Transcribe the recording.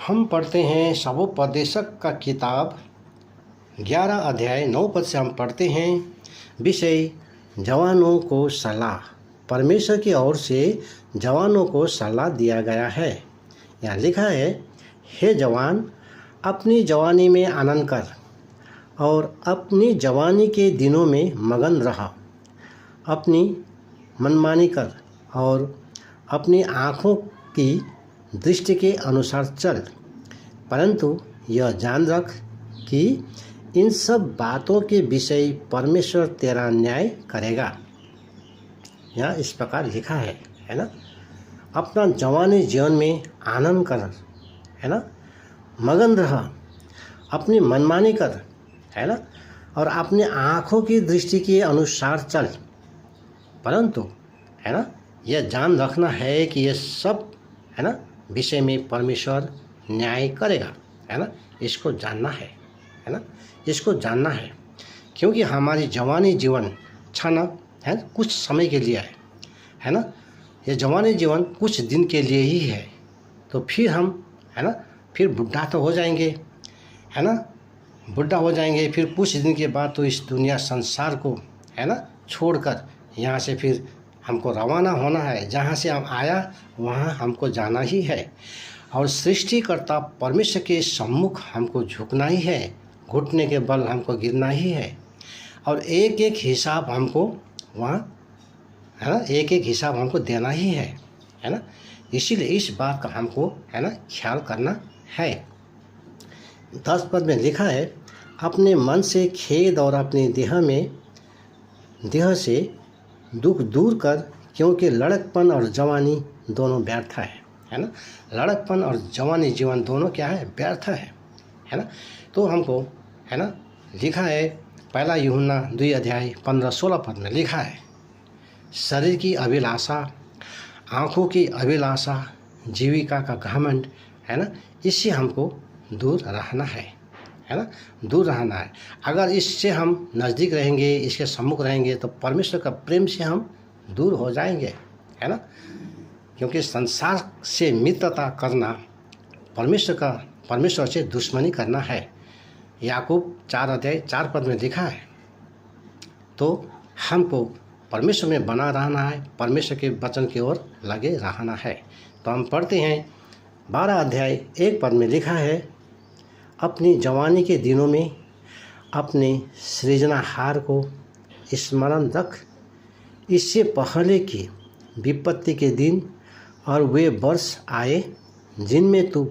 हम पढ़ते हैं सवोपदेशक का किताब 11 अध्याय 9 पद से हम पढ़ते हैं। विषय जवानों को सलाह। परमेश्वर की ओर से जवानों को सलाह दिया गया है। यहाँ लिखा है, हे जवान, अपनी जवानी में आनंद कर और अपनी जवानी के दिनों में मगन रह। अपनी मनमानी कर और अपनी आँखों की दृष्टि के अनुसार चल, परंतु यह जान रख कि इन सब बातों के विषय परमेश्वर तेरा न्याय करेगा। यहाँ इस प्रकार लिखा है ना। अपना जवानी जीवन में आनंद कर, है ना, मगन रह, अपनी मनमानी कर, है ना, और अपनी आँखों की दृष्टि के अनुसार चल, परंतु है ना, यह जान रखना है कि यह सब है ना विषय में परमेश्वर न्याय करेगा, है ना। इसको जानना है ना, इसको जानना क्योंकि हमारी जवानी जीवन क्षण है, कुछ समय के लिए है ना। ये जवानी जीवन कुछ दिन के लिए ही है, तो फिर हम है ना, फिर बुढ़ा तो हो जाएंगे, है ना, बुढ़ा हो जाएंगे। फिर कुछ दिन के बाद तो इस दुनिया संसार को है ना छोड़कर यहाँ से फिर हमको रवाना होना है। जहाँ से हम आया वहाँ हमको जाना ही है, और सृष्टिकर्ता परमेश्वर के सम्मुख हमको झुकना ही है, घुटने के बल हमको गिरना ही है, और एक एक हिसाब हमको वहाँ है ना, एक एक हिसाब हमको देना ही है ना। इसीलिए इस बात का हमको है ना ख्याल करना है। 10 पद में लिखा है, अपने मन से खेद और अपने देह से दुख दूर कर, क्योंकि लड़कपन और जवानी दोनों व्यर्थ है ना। लड़कपन और जवानी जीवन दोनों क्या है, व्यर्थ है ना। तो हमको है ना लिखा है, पहला यूहन्ना 2 अध्याय 15-16 पद में लिखा है, शरीर की अभिलाषा, आँखों की अभिलाषा, जीविका का घमंड, है ना, इससे हमको दूर रहना है ना, दूर रहना है। अगर इससे हम नज़दीक रहेंगे, इसके सम्मुख रहेंगे, तो परमेश्वर का प्रेम से हम दूर हो जाएंगे, है ना। क्योंकि संसार से मित्रता करना परमेश्वर से दुश्मनी करना है। याकूब 4 अध्याय 4 पद में लिखा है। तो हमको परमेश्वर में बना रहना है, परमेश्वर के वचन की ओर लगे रहना है। तो हम पढ़ते हैं 12 अध्याय 1 पद में लिखा है, अपनी जवानी के दिनों में अपने सृजनहार को स्मरण रख, इससे पहले कि विपत्ति के दिन और वे वर्ष आए जिनमें तू